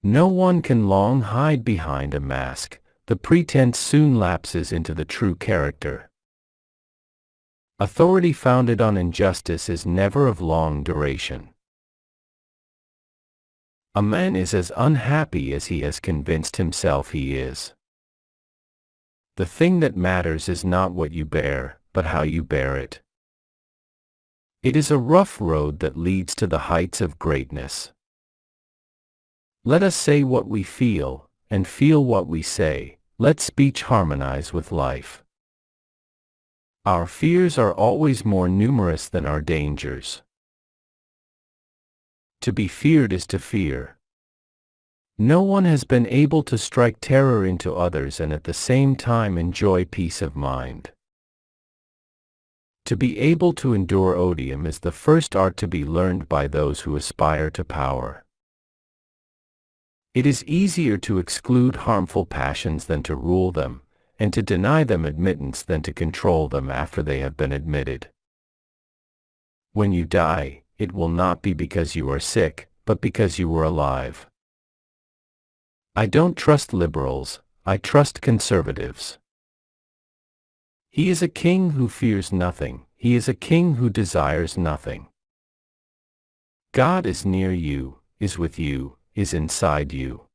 No one can long hide behind a mask. The pretense soon lapses into the true character. Authority founded on injustice is never of long duration. A man is as unhappy as he has convinced himself he is. The thing that matters is not what you bear, but how you bear it. It is a rough road that leads to the heights of greatness. Let us say what we feel, and feel what we say. Let speech harmonize with life. Our fears are always more numerous than our dangers. To be feared is to fear. No one has been able to strike terror into others and at the same time enjoy peace of mind. To be able to endure odium is the first art to be learned by those who aspire to power. It is easier to exclude harmful passions than to rule them, and to deny them admittance than to control them after they have been admitted. When you die, it will not be because you are sick, but because you were alive. I don't trust liberals, I trust conservatives. He is a king who fears nothing, he is a king who desires nothing. God is near you, is with you, is inside you.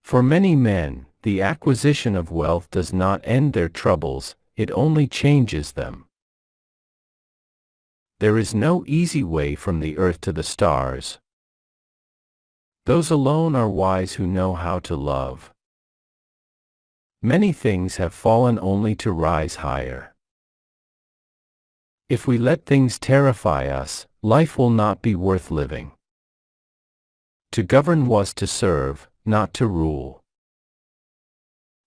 For many men, the acquisition of wealth does not end their troubles, it only changes them. There is no easy way from the earth to the stars. Those alone are wise who know how to love. Many things have fallen only to rise higher. If we let things terrify us, life will not be worth living. To govern was to serve, not to rule.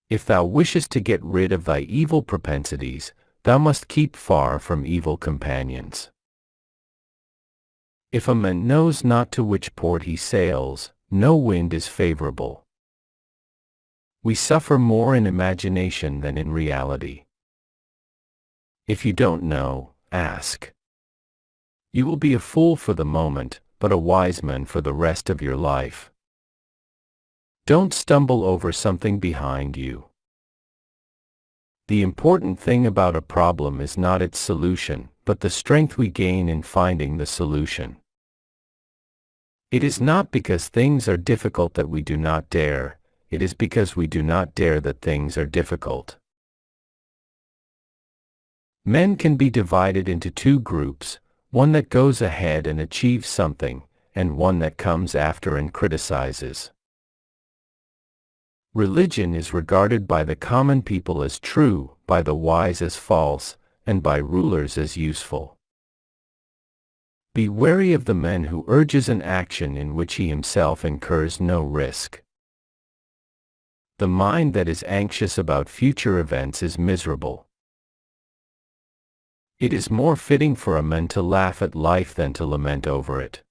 If thou wishest to get rid of thy evil propensities, thou must keep far from evil companions. If a man knows not to which port he sails, no wind is favorable. We suffer more in imagination than in reality. If you don't know, ask. You will be a fool for the moment, but a wise man for the rest of your life. Don't stumble over something behind you. The important thing about a problem is not its solution, but the strength we gain in finding the solution. It is not because things are difficult that we do not dare, it is because we do not dare that things are difficult. Men can be divided into two groups, one that goes ahead and achieves something, and one that comes after and criticizes. Religion is regarded by the common people as true, by the wise as false, and by rulers as useful. Be wary of the man who urges an action in which he himself incurs no risk. The mind that is anxious about future events is miserable. It is more fitting for a man to laugh at life than to lament over it.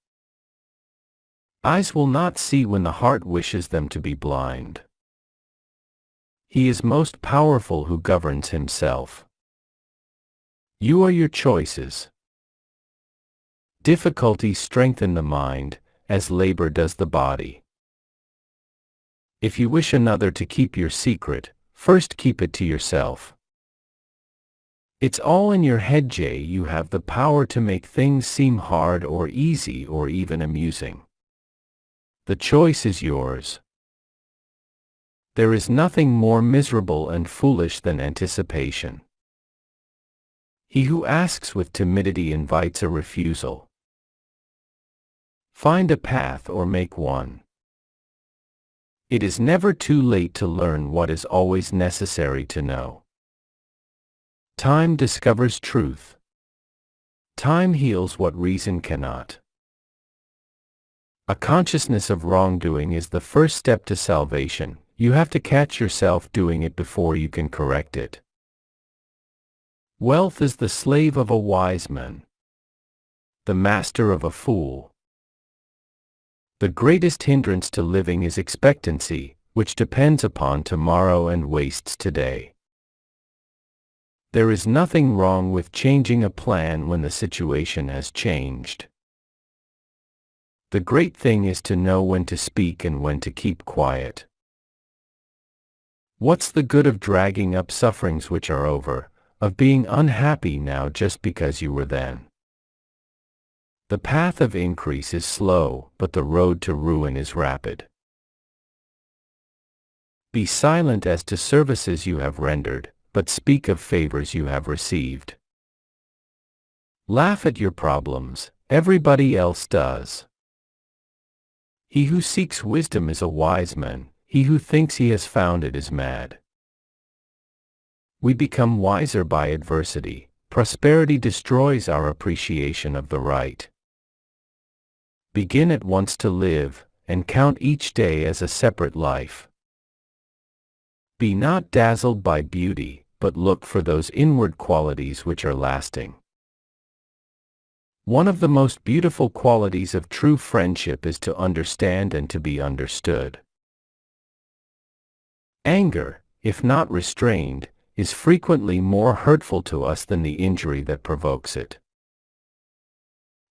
Eyes will not see when the heart wishes them to be blind. He is most powerful who governs himself. You are your choices. Difficulties strengthen the mind, as labor does the body. If you wish another to keep your secret, first keep it to yourself. It's all in your head, Jay. You have the power to make things seem hard or easy or even amusing. The choice is yours. There is nothing more miserable and foolish than anticipation. He who asks with timidity invites a refusal. Find a path or make one. It is never too late to learn what is always necessary to know. Time discovers truth. Time heals what reason cannot. A consciousness of wrongdoing is the first step to salvation. You have to catch yourself doing it before you can correct it. Wealth is the slave of a wise man, the master of a fool. The greatest hindrance to living is expectancy, which depends upon tomorrow and wastes today. There is nothing wrong with changing a plan when the situation has changed. The great thing is to know when to speak and when to keep quiet. What's the good of dragging up sufferings which are over, of being unhappy now just because you were then? The path of increase is slow, but the road to ruin is rapid. Be silent as to services you have rendered, but speak of favors you have received. Laugh at your problems, everybody else does. He who seeks wisdom is a wise man, he who thinks he has found it is mad. We become wiser by adversity. Prosperity destroys our appreciation of the right. Begin at once to live, and count each day as a separate life. Be not dazzled by beauty, but look for those inward qualities which are lasting. One of the most beautiful qualities of true friendship is to understand and to be understood. Anger, if not restrained, is frequently more hurtful to us than the injury that provokes it.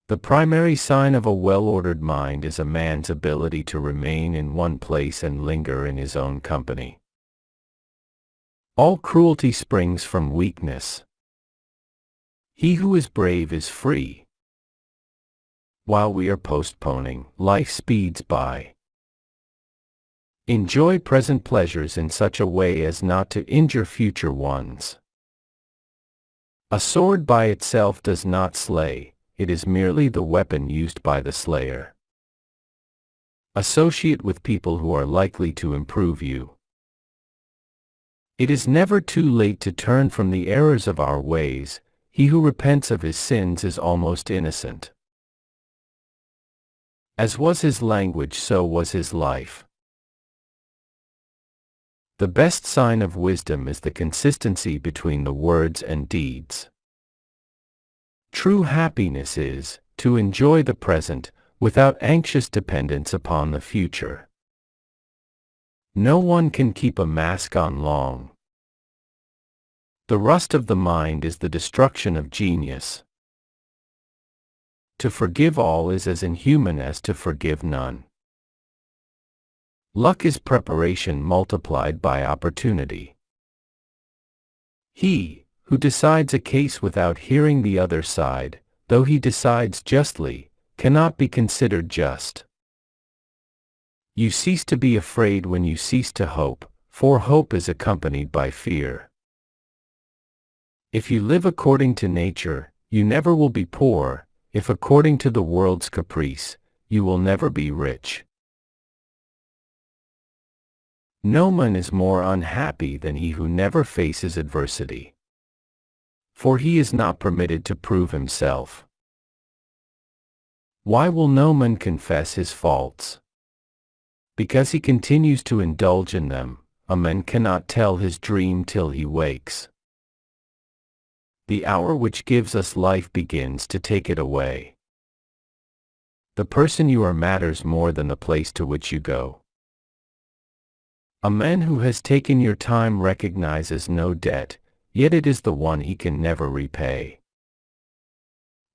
The primary sign of a well-ordered mind is a man's ability to remain in one place and linger in his own company. All cruelty springs from weakness. He who is brave is free. While we are postponing, life speeds by. Enjoy present pleasures in such a way as not to injure future ones. A sword by itself does not slay, it is merely the weapon used by the slayer. Associate with people who are likely to improve you. It is never too late to turn from the errors of our ways. He who repents of his sins is almost innocent. As was his language, so was his life. The best sign of wisdom is the consistency between the words and deeds. True happiness is to enjoy the present without anxious dependence upon the future. No one can keep a mask on long. The rust of the mind is the destruction of genius. To forgive all is as inhuman as to forgive none. Luck is preparation multiplied by opportunity. He who decides a case without hearing the other side, though he decides justly, cannot be considered just. You cease to be afraid when you cease to hope, for hope is accompanied by fear. If you live according to nature, you never will be poor. If according to the world's caprice, you will never be rich. No man is more unhappy than he who never faces adversity. For he is not permitted to prove himself. Why will no man confess his faults? Because he continues to indulge in them. A man cannot tell his dream till he wakes. The hour which gives us life begins to take it away. The person you are matters more than the place to which you go. A man who has taken your time recognizes no debt, yet it is the one he can never repay.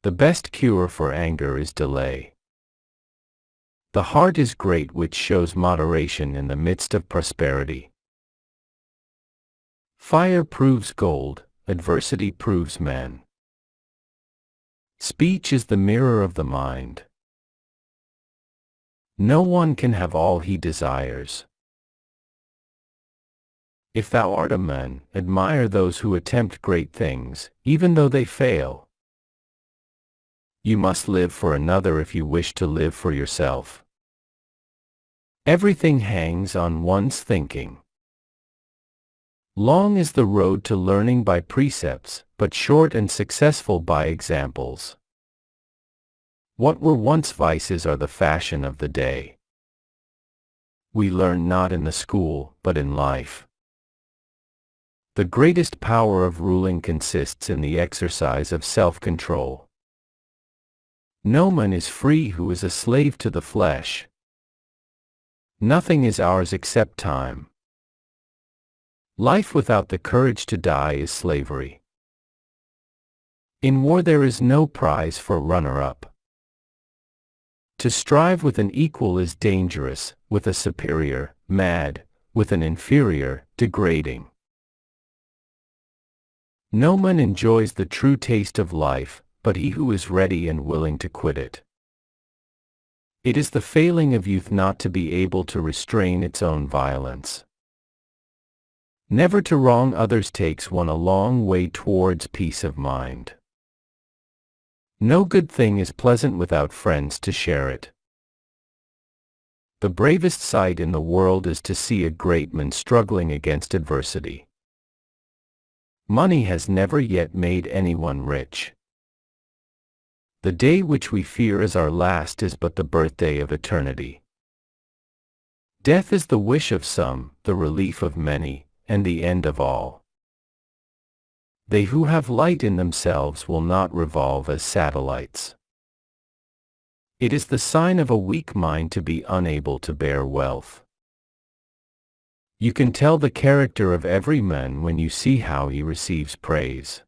The best cure for anger is delay. The heart is great which shows moderation in the midst of prosperity. Fire proves gold, adversity proves man. Speech is the mirror of the mind. No one can have all he desires. If thou art a man, admire those who attempt great things, even though they fail. You must live for another if you wish to live for yourself. Everything hangs on one's thinking. Long is the road to learning by precepts, but short and successful by examples. What were once vices are the fashion of the day. We learn not in the school, but in life. The greatest power of ruling consists in the exercise of self-control. No man is free who is a slave to the flesh. Nothing is ours except time. Life without the courage to die is slavery. In war there is no prize for runner-up. To strive with an equal is dangerous, with a superior, mad, with an inferior, degrading. No man enjoys the true taste of life, but he who is ready and willing to quit it. It is the failing of youth not to be able to restrain its own violence. Never to wrong others takes one a long way towards peace of mind. No good thing is pleasant without friends to share it. The bravest sight in the world is to see a great man struggling against adversity. Money has never yet made anyone rich. The day which we fear as our last is but the birthday of eternity. Death is the wish of some, the relief of many, and the end of all. They who have light in themselves will not revolve as satellites. It is the sign of a weak mind to be unable to bear wealth. You can tell the character of every man when you see how he receives praise.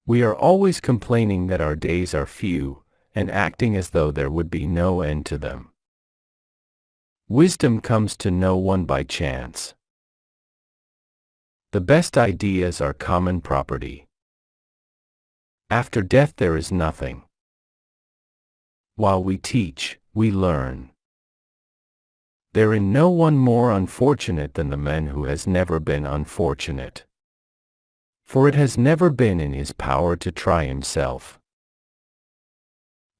We are always complaining that our days are few, and acting as though there would be no end to them. Wisdom comes to no one by chance. The best ideas are common property. After death there is nothing. While we teach, we learn. Therein no one more unfortunate than the man who has never been unfortunate. For it has never been in his power to try himself.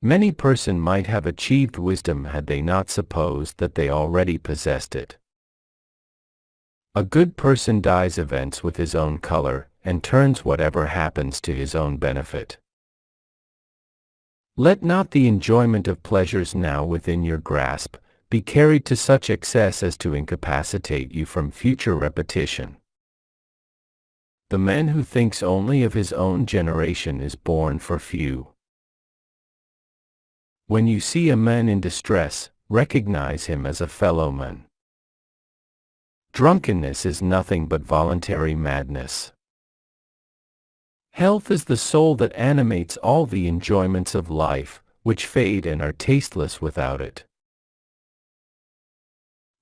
Many persons might have achieved wisdom had they not supposed that they already possessed it. A good person dyes events with his own color, and turns whatever happens to his own benefit. Let not the enjoyment of pleasures now within your grasp be carried to such excess as to incapacitate you from future repetition. The man who thinks only of his own generation is born for few. When you see a man in distress, recognize him as a fellow man. Drunkenness is nothing but voluntary madness. Health is the soul that animates all the enjoyments of life, which fade and are tasteless without it.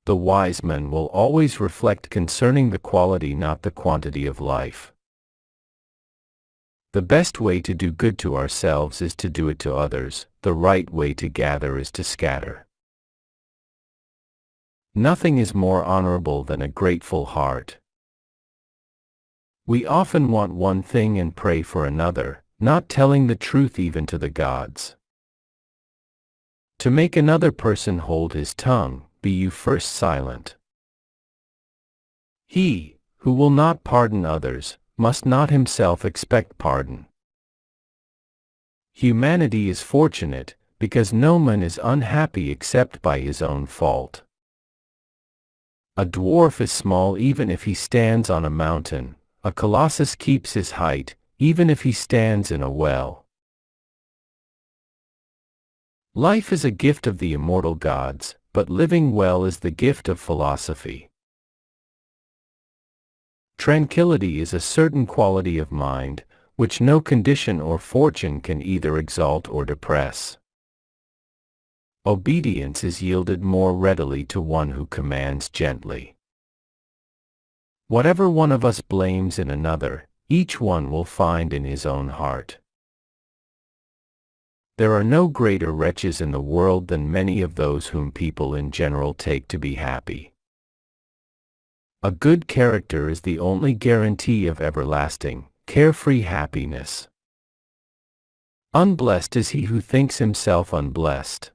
The wise man will always reflect concerning the quality not the quantity of life. The best way to do good to ourselves is to do it to others, the right way to gather is to scatter. Nothing is more honorable than a grateful heart. We often want one thing and pray for another, not telling the truth even to the gods. To make another person hold his tongue, be you first silent. He, who will not pardon others, must not himself expect pardon. Humanity is fortunate, because no man is unhappy except by his own fault. A dwarf is small even if he stands on a mountain. A colossus keeps his height, even if he stands in a well. Life is a gift of the immortal gods, but living well is the gift of philosophy. Tranquility is a certain quality of mind, which no condition or fortune can either exalt or depress. Obedience is yielded more readily to one who commands gently. Whatever one of us blames in another, each one will find in his own heart. There are no greater wretches in the world than many of those whom people in general take to be happy. A good character is the only guarantee of everlasting, carefree happiness. Unblessed is he who thinks himself unblessed.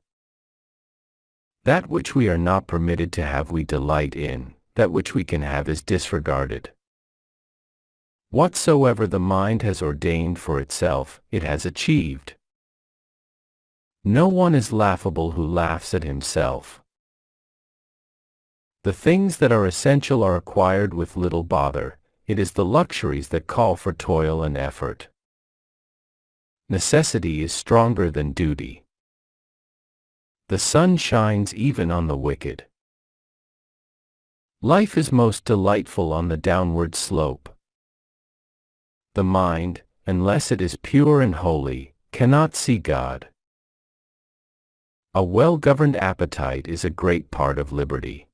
That which we are not permitted to have we delight in, that which we can have is disregarded. Whatsoever the mind has ordained for itself, it has achieved. No one is laughable who laughs at himself. The things that are essential are acquired with little bother, it is the luxuries that call for toil and effort. Necessity is stronger than duty. The sun shines even on the wicked. Life is most delightful on the downward slope. The mind, unless it is pure and holy, cannot see God. A well-governed appetite is a great part of liberty.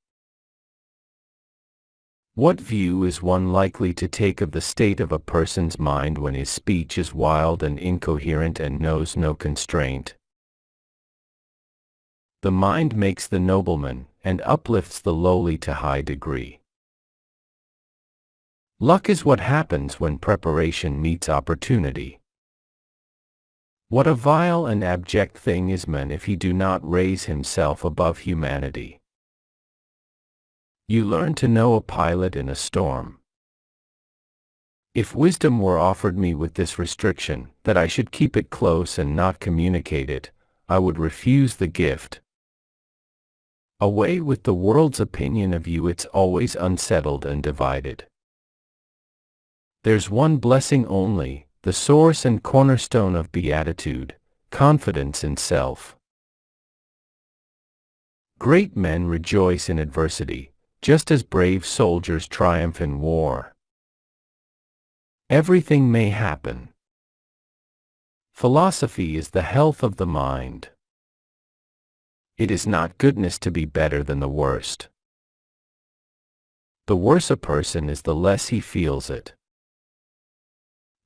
What view is one likely to take of the state of a person's mind when his speech is wild and incoherent and knows no constraint? The mind makes the nobleman, and uplifts the lowly to high degree. Luck is what happens when preparation meets opportunity. What a vile and abject thing is man if he do not raise himself above humanity. You learn to know a pilot in a storm. If wisdom were offered me with this restriction, that I should keep it close and not communicate it, I would refuse the gift. Away with the world's opinion of you, it's always unsettled and divided. There's one blessing only, the source and cornerstone of beatitude, confidence in self. Great men rejoice in adversity, just as brave soldiers triumph in war. Everything may happen. Philosophy is the health of the mind. It is not goodness to be better than the worst. The worse a person is, the less he feels it.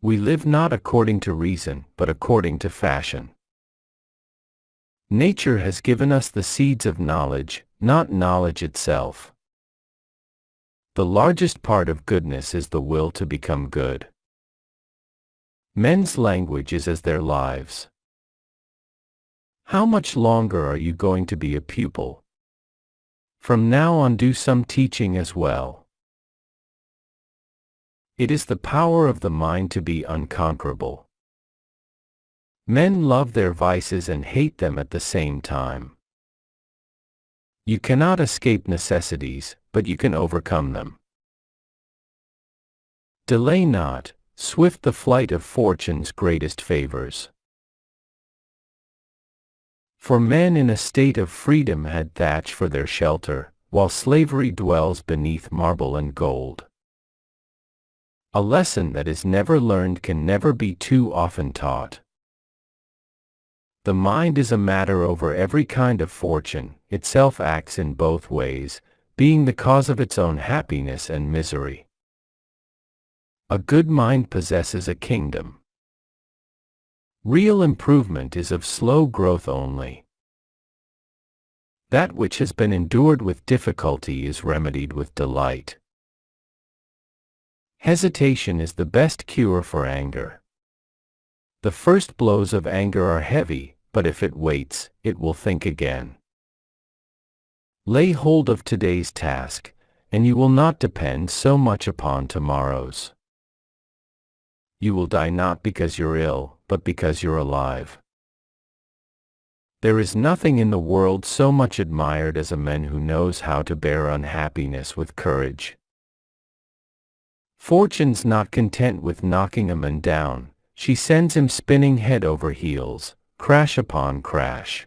We live not according to reason, but according to fashion. Nature has given us the seeds of knowledge, not knowledge itself. The largest part of goodness is the will to become good. Men's language is as their lives. How much longer are you going to be a pupil? From now on, do some teaching as well. It is the power of the mind to be unconquerable. Men love their vices and hate them at the same time. You cannot escape necessities, but you can overcome them. Delay not, swift the flight of fortune's greatest favors. For men in a state of freedom had thatch for their shelter, while slavery dwells beneath marble and gold. A lesson that is never learned can never be too often taught. The mind is a matter over every kind of fortune, itself acts in both ways, being the cause of its own happiness and misery. A good mind possesses a kingdom. Real improvement is of slow growth only. That which has been endured with difficulty is remedied with delight. Hesitation is the best cure for anger. The first blows of anger are heavy, but if it waits, it will think again. Lay hold of today's task, and you will not depend so much upon tomorrow's. You will die not because you're ill, but because you're alive. There is nothing in the world so much admired as a man who knows how to bear unhappiness with courage. Fortune's not content with knocking a man down, she sends him spinning head over heels, crash upon crash.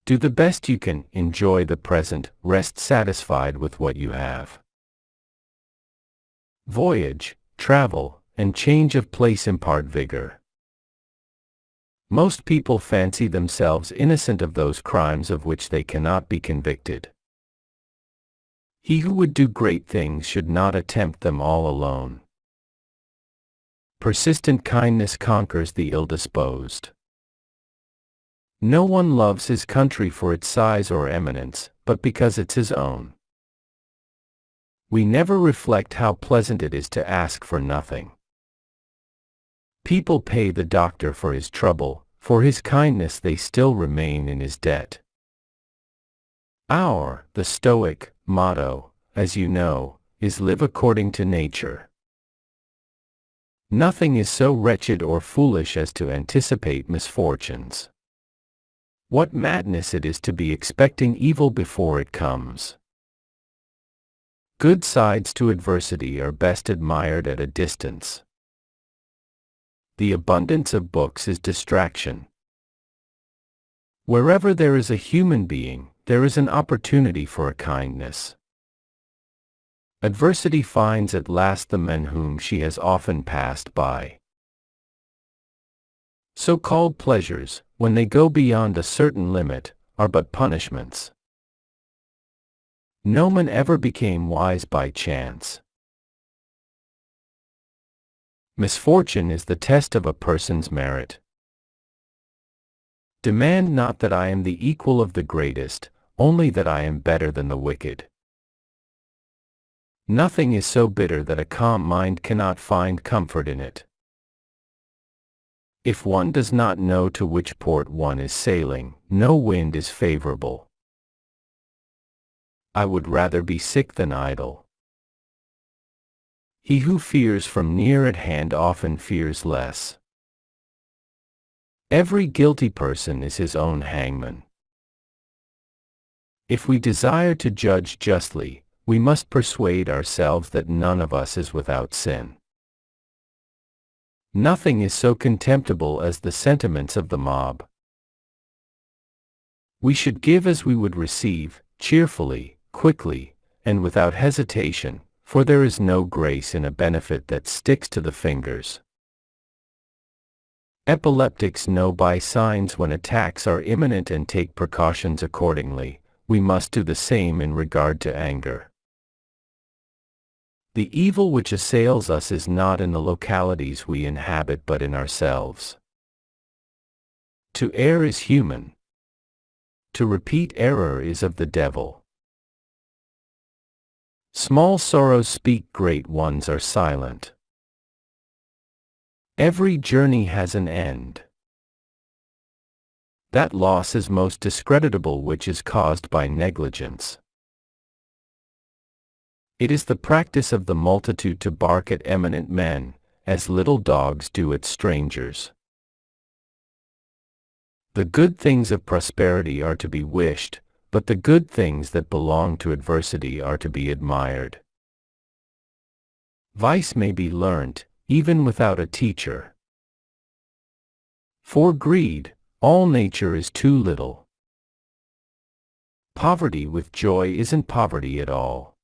Do the best you can, enjoy the present, rest satisfied with what you have. Voyage, travel, and change of place impart vigor. Most people fancy themselves innocent of those crimes of which they cannot be convicted. He who would do great things should not attempt them all alone. Persistent kindness conquers the ill-disposed. No one loves his country for its size or eminence, but because it's his own. We never reflect how pleasant it is to ask for nothing. People pay the doctor for his trouble, for his kindness they still remain in his debt. The Stoic, motto, as you know, is live according to nature. Nothing is so wretched or foolish as to anticipate misfortunes. What madness it is to be expecting evil before it comes. Good sides to adversity are best admired at a distance. The abundance of books is distraction. Wherever there is a human being, there is an opportunity for a kindness. Adversity finds at last the men whom she has often passed by. So-called pleasures, when they go beyond a certain limit, are but punishments. No man ever became wise by chance. Misfortune is the test of a person's merit. Demand not that I am the equal of the greatest, only that I am better than the wicked. Nothing is so bitter that a calm mind cannot find comfort in it. If one does not know to which port one is sailing, no wind is favorable. I would rather be sick than idle. He who fears from near at hand often fears less. Every guilty person is his own hangman. If we desire to judge justly, we must persuade ourselves that none of us is without sin. Nothing is so contemptible as the sentiments of the mob. We should give as we would receive, cheerfully, quickly, and without hesitation, for there is no grace in a benefit that sticks to the fingers. Epileptics know by signs when attacks are imminent and take precautions accordingly. We must do the same in regard to anger. The evil which assails us is not in the localities we inhabit but in ourselves. To err is human. To repeat error is of the devil. Small sorrows speak, great ones are silent. Every journey has an end. That loss is most discreditable which is caused by negligence. It is the practice of the multitude to bark at eminent men, as little dogs do at strangers. The good things of prosperity are to be wished, but the good things that belong to adversity are to be admired. Vice may be learnt, even without a teacher. For greed, all nature is too little. Poverty with joy isn't poverty at all.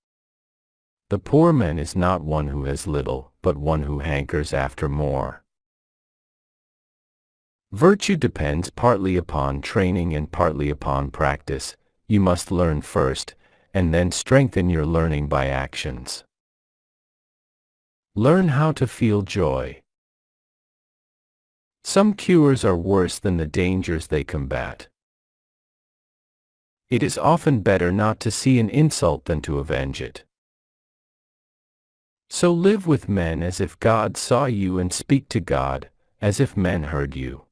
The poor man is not one who has little, but one who hankers after more. Virtue depends partly upon training and partly upon practice. You must learn first, and then strengthen your learning by actions. Learn how to feel joy. Some cures are worse than the dangers they combat. It is often better not to see an insult than to avenge it. So live with men as if God saw you, and speak to God as if men heard you.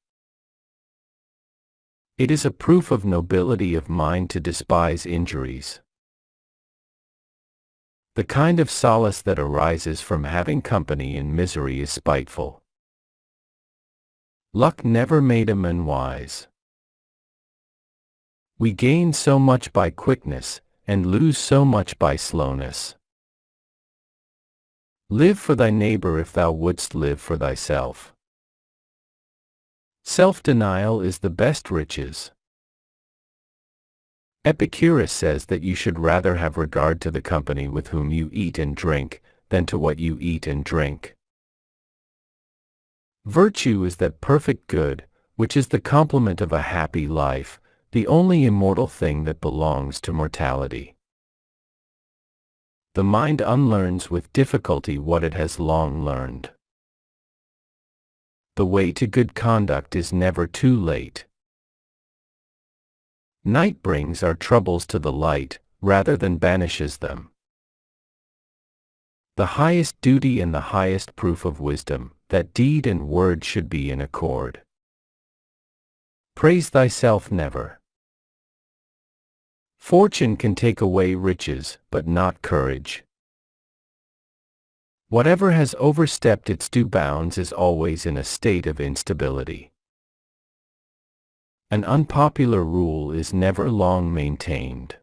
It is a proof of nobility of mind to despise injuries. The kind of solace that arises from having company in misery is spiteful. Luck never made a man wise. We gain so much by quickness, and lose so much by slowness. Live for thy neighbor if thou wouldst live for thyself. Self-denial is the best riches. Epicurus says that you should rather have regard to the company with whom you eat and drink, than to what you eat and drink. Virtue is that perfect good, which is the complement of a happy life, the only immortal thing that belongs to mortality. The mind unlearns with difficulty what it has long learned. The way to good conduct is never too late. Night brings our troubles to the light, rather than banishes them. The highest duty and the highest proof of wisdom, that deed and word should be in accord. Praise thyself never. Fortune can take away riches, but not courage. Whatever has overstepped its due bounds is always in a state of instability. An unpopular rule is never long maintained.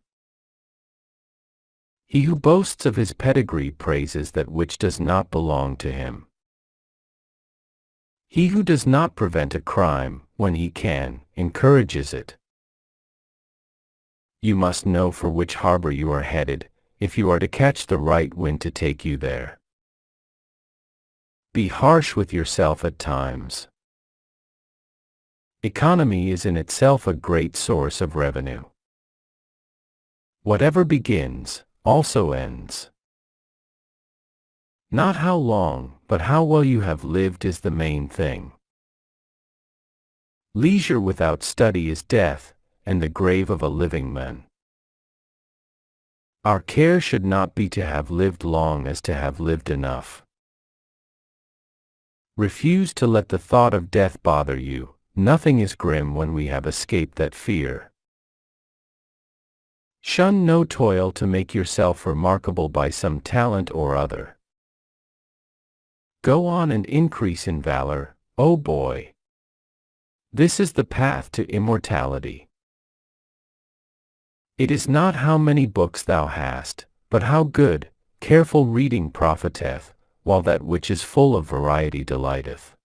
He who boasts of his pedigree praises that which does not belong to him. He who does not prevent a crime, when he can, encourages it. You must know for which harbor you are headed, if you are to catch the right wind to take you there. Be harsh with yourself at times. Economy is in itself a great source of revenue. Whatever begins, also ends. Not how long, but how well you have lived is the main thing. Leisure without study is death, and the grave of a living man. Our care should not be to have lived long as to have lived enough. Refuse to let the thought of death bother you. Nothing is grim when we have escaped that fear. Shun no toil to make yourself remarkable by some talent or other. Go on and increase in valor, O boy. This is the path to immortality. It is not how many books thou hast, but how good, careful reading profiteth, while that which is full of variety delighteth.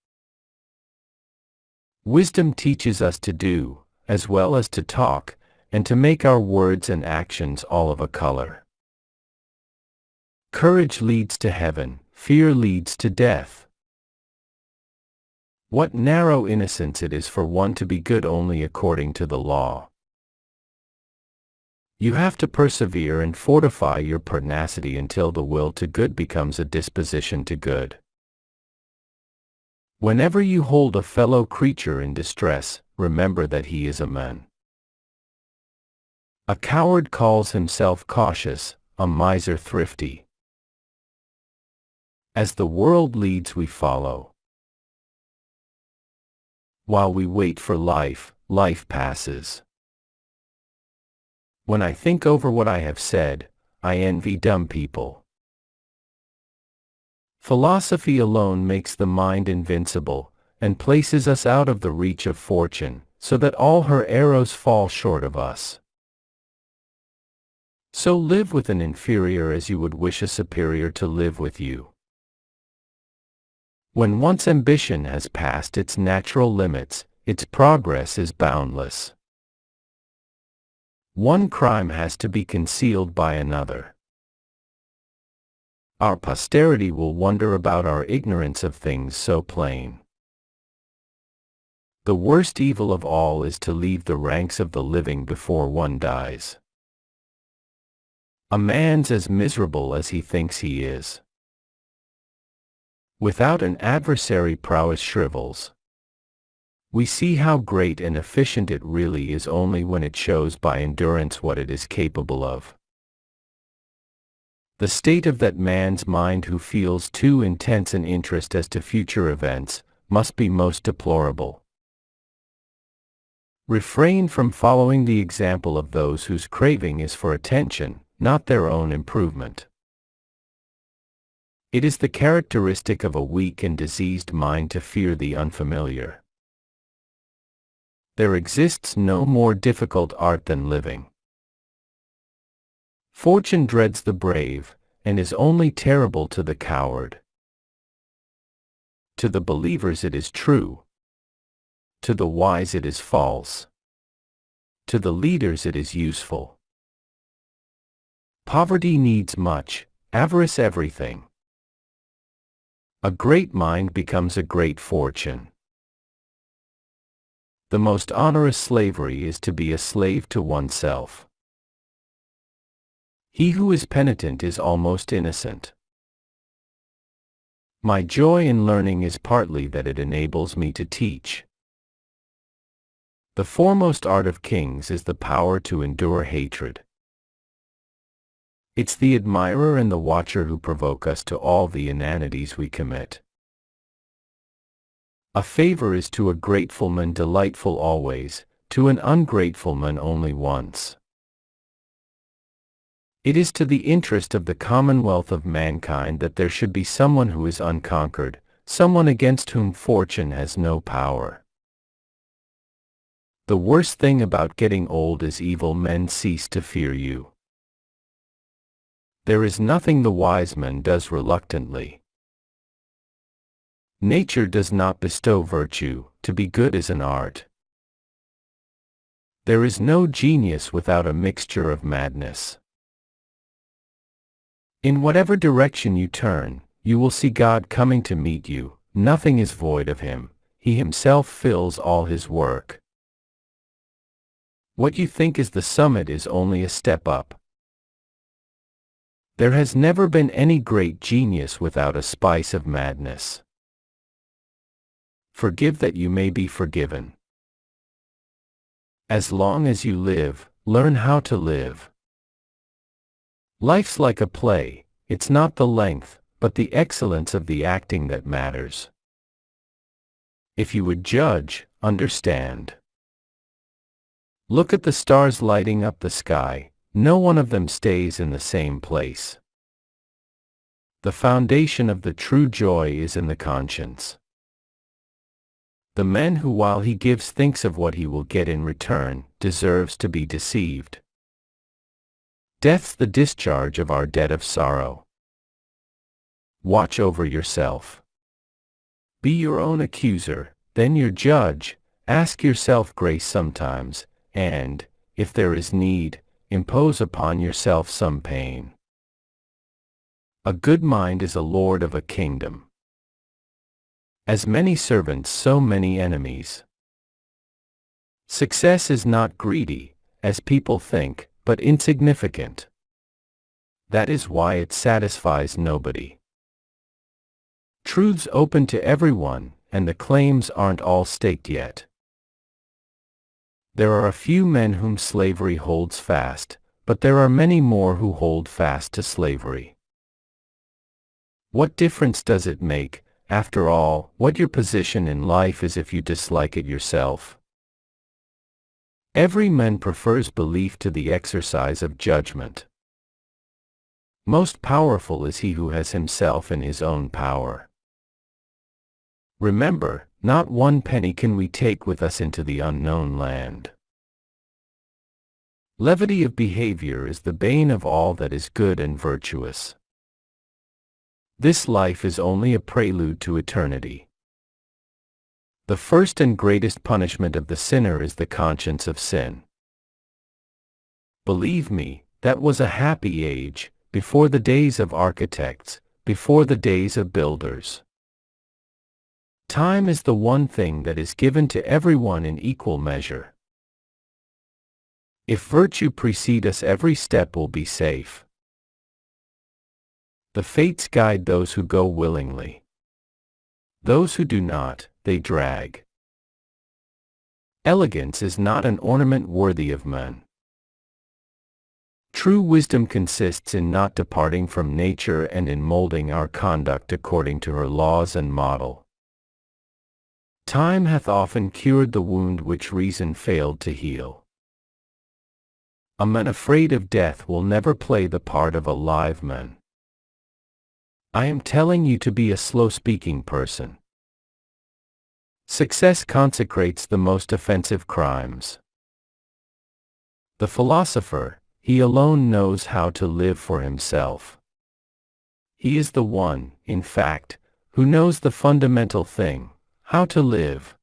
Wisdom teaches us to do, as well as to talk, and to make our words and actions all of a color. Courage leads to heaven, fear leads to death. What narrow innocence it is for one to be good only according to the law. You have to persevere and fortify your pertinacity until the will to good becomes a disposition to good. Whenever you hold a fellow creature in distress, remember that he is a man. A coward calls himself cautious, a miser thrifty. As the world leads we follow. While we wait for life, life passes. When I think over what I have said, I envy dumb people. Philosophy alone makes the mind invincible, and places us out of the reach of fortune, so that all her arrows fall short of us. So live with an inferior as you would wish a superior to live with you. When once ambition has passed its natural limits, its progress is boundless. One crime has to be concealed by another. Our posterity will wonder about our ignorance of things so plain. The worst evil of all is to leave the ranks of the living before one dies. A man's as miserable as he thinks he is. Without an adversary prowess shrivels. We see how great and efficient it really is only when it shows by endurance what it is capable of. The state of that man's mind who feels too intense an interest as to future events must be most deplorable. Refrain from following the example of those whose craving is for attention, not their own improvement. It is the characteristic of a weak and diseased mind to fear the unfamiliar. There exists no more difficult art than living. Fortune dreads the brave, and is only terrible to the coward. To the believers it is true. To the wise it is false. To the leaders it is useful. Poverty needs much, avarice everything. A great mind becomes a great fortune. The most onerous slavery is to be a slave to oneself. He who is penitent is almost innocent. My joy in learning is partly that it enables me to teach. The foremost art of kings is the power to endure hatred. It's the admirer and the watcher who provoke us to all the inanities we commit. A favor is to a grateful man delightful always, to an ungrateful man only once. It is to the interest of the commonwealth of mankind that there should be someone who is unconquered, someone against whom fortune has no power. The worst thing about getting old is evil men cease to fear you. There is nothing the wise man does reluctantly. Nature does not bestow virtue, to be good is an art. There is no genius without a mixture of madness. In whatever direction you turn, you will see God coming to meet you, nothing is void of him, he himself fills all his work. What you think is the summit is only a step up. There has never been any great genius without a spice of madness. Forgive that you may be forgiven. As long as you live, learn how to live. Life's like a play, it's not the length, but the excellence of the acting that matters. If you would judge, understand. Look at the stars lighting up the sky, no one of them stays in the same place. The foundation of the true joy is in the conscience. The man who while he gives thinks of what he will get in return, deserves to be deceived. Death's the discharge of our debt of sorrow. Watch over yourself. Be your own accuser, then your judge, ask yourself grace sometimes, and, if there is need, impose upon yourself some pain. A good mind is a lord of a kingdom. As many servants, so many enemies. Success is not greedy, as people think, but insignificant. That is why it satisfies nobody. Truth's open to everyone, and the claims aren't all staked yet. There are a few men whom slavery holds fast, but there are many more who hold fast to slavery. What difference does it make, after all, what your position in life is if you dislike it yourself? Every man prefers belief to the exercise of judgment. Most powerful is he who has himself in his own power. Remember, not one penny can we take with us into the unknown land. Levity of behavior is the bane of all that is good and virtuous. This life is only a prelude to eternity. The first and greatest punishment of the sinner is the conscience of sin. Believe me, that was a happy age, before the days of architects, before the days of builders. Time is the one thing that is given to everyone in equal measure. If virtue precede us, every step will be safe. The fates guide those who go willingly. Those who do not, they drag. Elegance is not an ornament worthy of men. True wisdom consists in not departing from nature and in molding our conduct according to her laws and model. Time hath often cured the wound which reason failed to heal. A man afraid of death will never play the part of a live man. I am telling you to be a slow-speaking person. Success consecrates the most offensive crimes. The philosopher, he alone knows how to live for himself. He is the one, in fact, who knows the fundamental thing, how to live.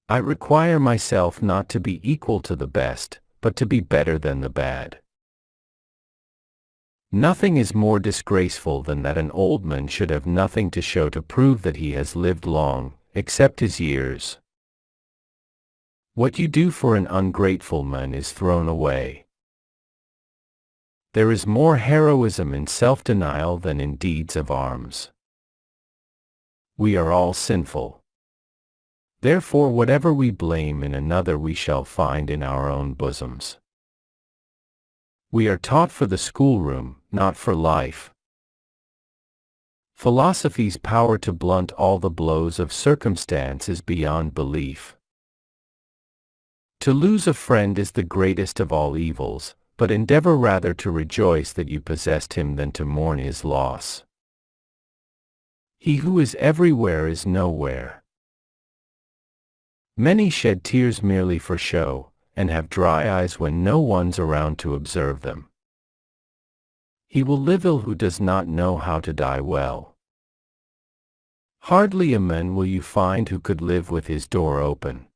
I require myself not to be equal to the best, but to be better than the bad. Nothing is more disgraceful than that an old man should have nothing to show to prove that he has lived long, except his years. What you do for an ungrateful man is thrown away. There is more heroism in self-denial than in deeds of arms. We are all sinful. Therefore whatever we blame in another we shall find in our own bosoms. We are taught for the schoolroom, not for life. Philosophy's power to blunt all the blows of circumstance is beyond belief. To lose a friend is the greatest of all evils, but endeavor rather to rejoice that you possessed him than to mourn his loss. He who is everywhere is nowhere. Many shed tears merely for show, and have dry eyes when no one's around to observe them. He will live ill who does not know how to die well. Hardly a man will you find who could live with his door open.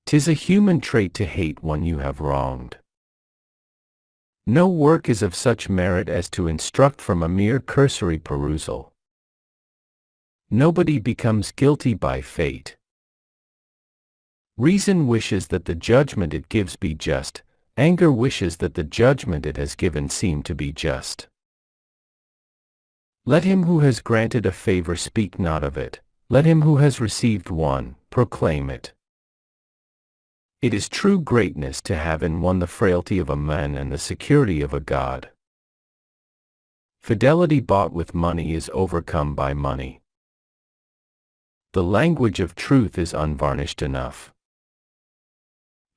'Tis a human trait to hate one you have wronged. No work is of such merit as to instruct from a mere cursory perusal. nobody becomes guilty by fate. Reason wishes that the judgment it gives be just, anger wishes that the judgment it has given seem to be just. Let him who has granted a favor speak not of it, let him who has received one proclaim it. It is true greatness to have in one the frailty of a man and the security of a God. Fidelity bought with money is overcome by money. The language of truth is unvarnished enough.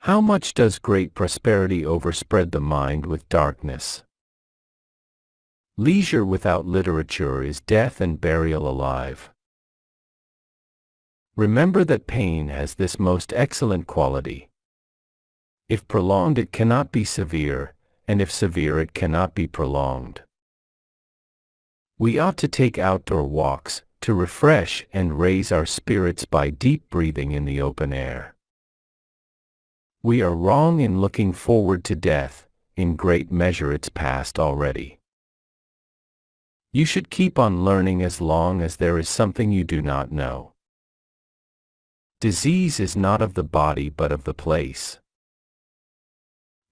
How much does great prosperity overspread the mind with darkness? Leisure without literature is death and burial alive. Remember that pain has this most excellent quality. If prolonged it cannot be severe, and if severe it cannot be prolonged. We ought to take outdoor walks, to refresh and raise our spirits by deep breathing in the open air. We are wrong in looking forward to death, in great measure it's past already. You should keep on learning as long as there is something you do not know. Disease is not of the body but of the place.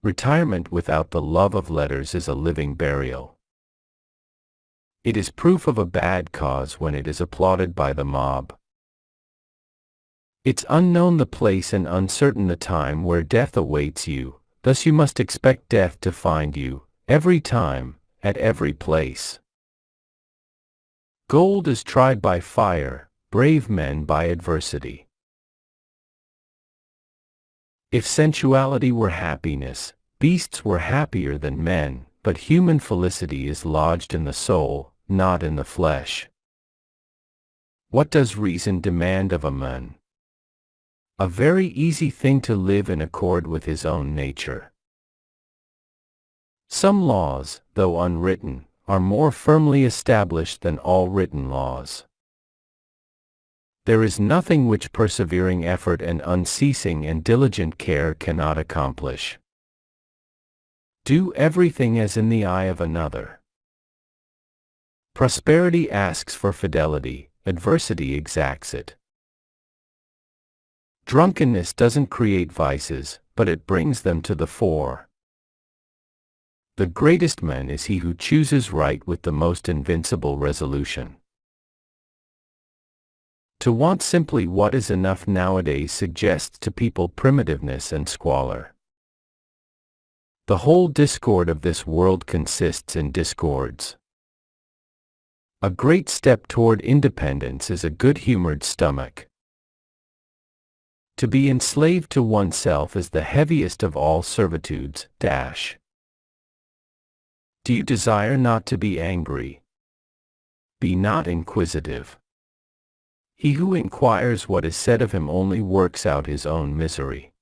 Retirement without the love of letters is a living burial. It is proof of a bad cause when it is applauded by the mob. It's unknown the place and uncertain the time where death awaits you, thus you must expect death to find you, every time, at every place. Gold is tried by fire, brave men by adversity. If sensuality were happiness, beasts were happier than men, but human felicity is lodged in the soul, not in the flesh. What does reason demand of a man? A very easy thing to live in accord with his own nature. Some laws, though unwritten, are more firmly established than all written laws. There is nothing which persevering effort and unceasing and diligent care cannot accomplish. Do everything as in the eye of another. Prosperity asks for fidelity, adversity exacts it. Drunkenness doesn't create vices, but it brings them to the fore. The greatest man is he who chooses right with the most invincible resolution. To want simply what is enough nowadays suggests to people primitiveness and squalor. The whole discord of this world consists in discords. A great step toward independence is a good-humored stomach. To be enslaved to oneself is the heaviest of all servitudes. Do you desire not to be angry? Be not inquisitive. He who inquires what is said of him only works out his own misery.